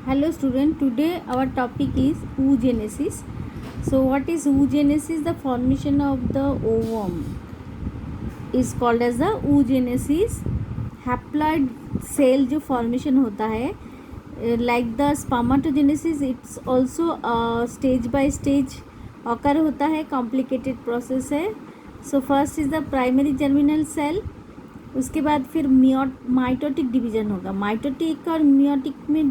Hello student, today our topic is oogenesis. So what is oogenesis? The formation of the ovum is called as the oogenesis. Haploid cell जो formation होता है like the spermatogenesis, it's also stage by stage occur होता है, complicated process है. So first is the primary germinal cell. उसके बाद फिर mitotic division होगा. माइटोटिक और मियोटिक में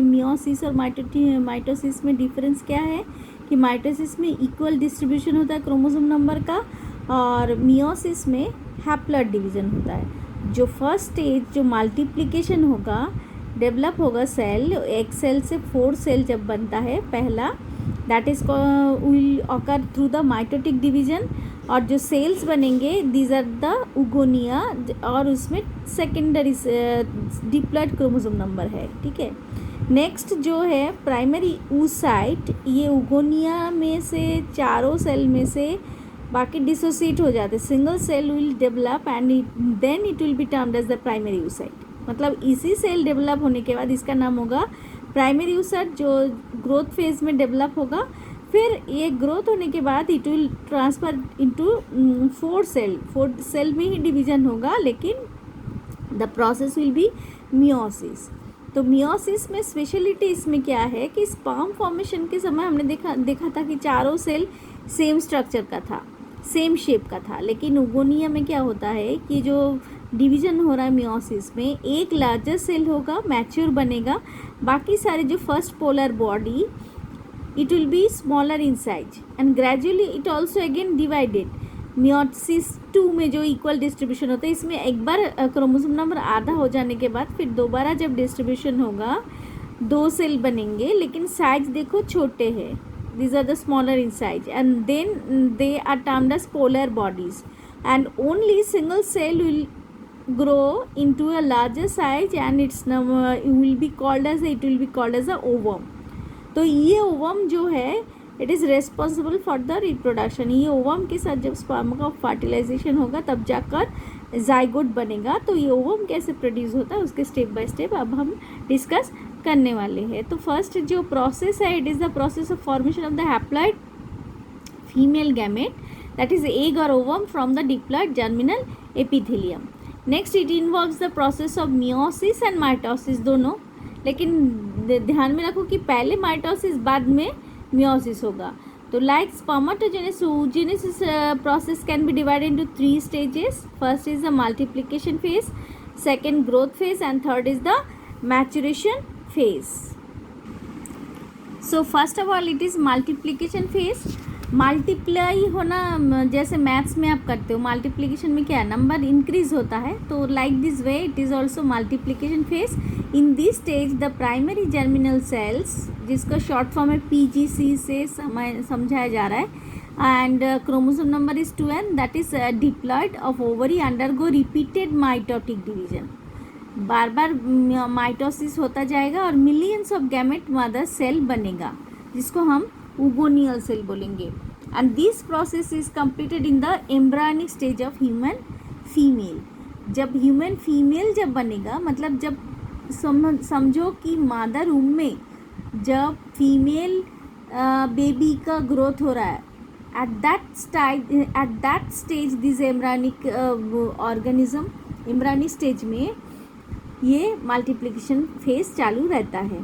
मियोसिस और माइटोसिस में डिफरेंस क्या है कि माइटोसिस में इक्वल डिस्ट्रीब्यूशन होता है क्रोमोसोम नंबर का और मियोसिस में हैप्लॉइड डिवीजन होता है. जो फर्स्ट स्टेज जो मल्टीप्लिकेशन होगा, डेवलप होगा सेल, एक सेल से 4 सेल जब बनता है पहला, that is will occur through the mitotic division. और जो सेल्स बनेंगे दीज आर द उगोनिया और उसमें सेकेंडरी डिप्लॉइड क्रोमोसोम नंबर है. ठीक है. नेक्स्ट जो है प्राइमरी oocyte, ये उगोनिया में से चारों सेल में से बाकी डिसोसिएट हो जाते. Single cell will develop and then it will be termed as the primary oocyte. मतलब इसी सेल डेवलप होने के बाद इसका नाम होगा प्राइमरी oocyte, जो ग्रोथ फेज में डेवलप होगा. फिर ये ग्रोथ होने के बाद it will transfer into 4 cell में ही डिवीजन होगा, लेकिन the process will be meiosis. तो मियोसिस में स्पेशलिटी इसमें क्या है कि स्पर्म फॉर्मेशन के समय हमने देखा था कि चारों सेल सेम स्ट्रक्चर का था, सेम शेप का था. लेकिन उगोनिया में क्या होता है कि जो डिवीजन हो रहा है मियोसिस में, एक लार्जर सेल होगा, मैच्योर बनेगा, बाकी सारे जो first polar body it will be smaller in size and gradually it also again divided. Meiosis 2 में जो इक्वल डिस्ट्रीब्यूशन होता है, इसमें एक बार क्रोमोसोम नंबर आधा हो जाने के बाद फिर दोबारा जब डिस्ट्रीब्यूशन होगा 2 सेल बनेंगे, लेकिन साइज देखो छोटे हैं. these are the smaller in size and then they are termed as polar bodies and only single cell will grow into a larger size and it will be called as a ovum. तो ये ovum जो है it is responsible for the reproduction. ये ovum के साथ जब sperm का fertilisation होगा तब जाकर जाइगोट बनेगा. तो ये ओवम कैसे प्रोड्यूस होता है उसके स्टेप बाय स्टेप अब हम डिस्कस करने वाले हैं. तो फर्स्ट जो प्रोसेस है, it is the process of formation of the haploid female gamete, that is egg और ovum from the diploid germinal epithelium. Next it involves the process of meiosis and mitosis दोनों. लेकिन ध्यान में रखो कि पहले माइटोसिस बाद में मियोसिस होगा. तो like spermatogenesis, oogenesis process can be divided into 3 stages. First is the multiplication phase, second growth phase and third is the maturation phase. So first of all it is multiplication phase. Multiply होना जैसे maths में आप करते हो, multiplication में क्या है, number increase होता है. तो like this way it is also multiplication phase. In this stage the primary germinal cells, जिसका शॉर्ट फॉर्म है PGC से समझाया जा रहा है, and chromosome number is 2n, that is diploid of ovary undergo repeated mitotic division. बार बार mitosis होता जाएगा और millions of gamete mother cell बनेगा, जिसको हम उगोनियल सेल बोलेंगे. And this process is completed in the embryonic stage of human female. जब ह्यूमन फीमेल जब बनेगा, मतलब जब समझो कि मदर रूम में जब फीमेल बेबी का ग्रोथ हो रहा है, at that stage this embryonic organism, embryonic stage में ये मल्टीप्लिकेशन फेज चालू रहता है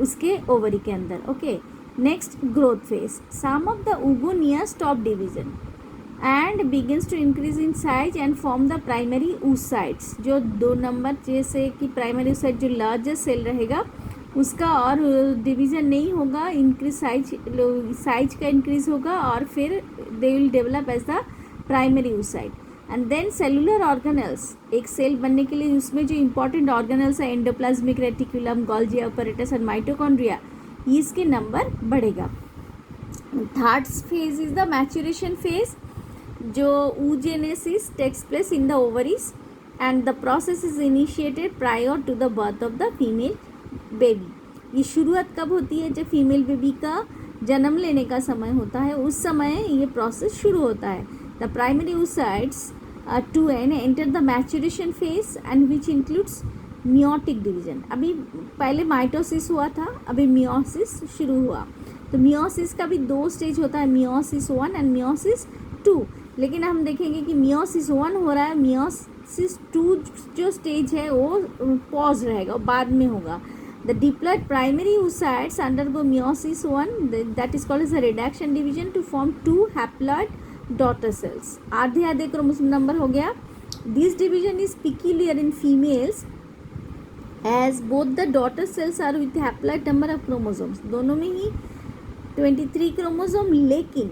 उसके ओवरी के अंदर. Okay. Next, growth phase. Some of the oogonia stop division and begins to increase in size and form the primary oocytes. जो 2 number जैसे कि प्राइमरी oocyte जो लार्जेस्ट सेल रहेगा उसका और डिवीज़न नहीं होगा, इंक्रीज साइज का इंक्रीज होगा और फिर they will develop as the primary oocyte. And then cellular organelles, एक सेल बनने के लिए उसमें जो इंपॉर्टेंट ऑर्गेनल्स है, endoplasmic reticulum, Golgi apparatus and mitochondria, इसके नंबर बढ़ेगा. Third phase is the maturation phase. जो oogenesis takes place in the ovaries and the process is initiated prior to the birth of the female baby. ये शुरुआत कब होती है, जब female baby का जन्म लेने का समय होता है, उस समय ये प्रोसेस शुरू होता है. The primary oocytes 2n enter the maturation phase and which includes meiotic division. अभी पहले माइटोसिस हुआ था, अभी मियोसिस शुरू हुआ। तो मियोसिस का भी 2 स्टेज होता है, मियोसिस 1 एंड मियोसिस 2। लेकिन हम देखेंगे कि मियोसिस 1 हो रहा है, मियोसिस 2 जो स्टेज है वो पॉज रहेगा, बाद में होगा। The diploid primary oocytes undergo meiosis 1, that is called as a reduction division to form 2 haploid daughter cells. आधे आधे क्रोमोसोम नंबर हो गया। This division is peculiar in females as both the daughter cells are with haploid number of chromosomes. दोनों में ही 23 chromosome, लेकिन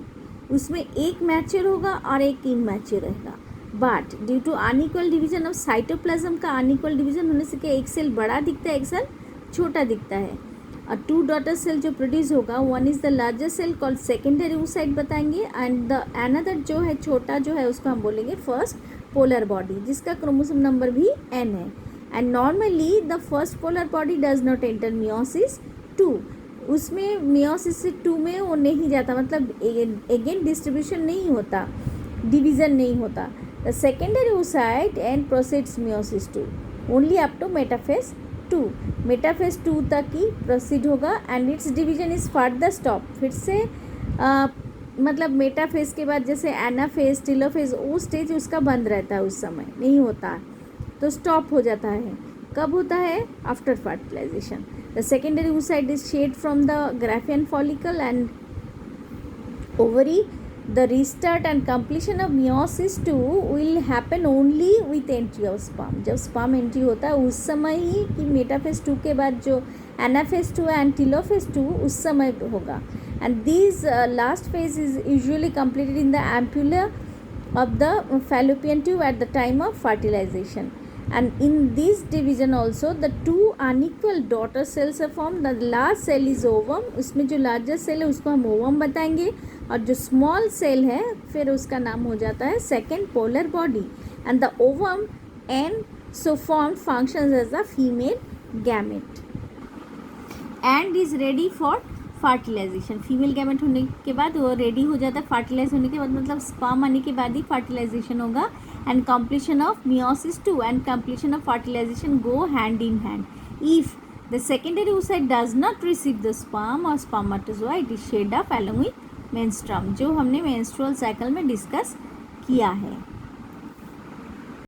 उसमें एक mature होगा और एक इमैच्योर रहेगा। But due to unequal division of cytoplasm का अनइक्वल डिवीजन होने से क्या एक सेल बड़ा दिखता है, एक सेल छोटा दिखता है। और 2 डॉटर सेल जो प्रोड्यूस होगा, one is the larger cell called secondary oocyte बताएंगे, एंड द अनदर जो है छोटा जो है उसको हम बोलेंगे फर्स्ट पोलर बॉडी, जिसका क्रोमोसोम नंबर भी n है। And normally the first polar body does not enter meiosis 2, उसमें मियोसिस 2 में वो नहीं जाता, मतलब अगेन डिस्ट्रीब्यूशन नहीं होता, डिवीज़न नहीं होता। The secondary oocyte and proceeds meiosis 2 only up to metaphase 2, metaphase 2 तक ही प्रोसीड होगा and it's division is further stop. फिर से मतलब मेटाफेज के बाद जैसे एनाफेज, टेलोफेज, वो स्टेज उसका बंद रहता है, उस समय नहीं होता, तो स्टॉप हो जाता है। कब होता है? After fertilisation. The secondary oocyte is shed from the Graafian follicle and ovary. The restart and completion of meiosis 2 will happen only with entry of sperm. जब sperm entry होता है उस समय ही कि मेटाफेज 2 के बाद जो एनाफेज 2 एंड टेलोफेज 2 उस समय होगा। And these last phase is usually completed in the ampulla of the fallopian tube at the time of fertilization. And in this division also the 2 unequal daughter cells are formed. The last cell is ovum, उसमें जो larger cell है उसको हम ovum बताएंगे, और जो small cell है फिर उसका नाम हो जाता है second polar body. And the ovum and so form functions as a female gamete and is ready for fertilisation. Female gamete होने के बाद वो रेडी हो जाता है, फर्टिलाइज होने के बाद मतलब स्पर्म आने के बाद ही फर्टिलाइजेशन होगा। And completion of meiosis 2 and completion of fertilisation go hand in hand. If the secondary oocyte does not receive the sperm और spermatozoa, it is shed off along with menstruum, जो हमने menstrual cycle में discuss किया है।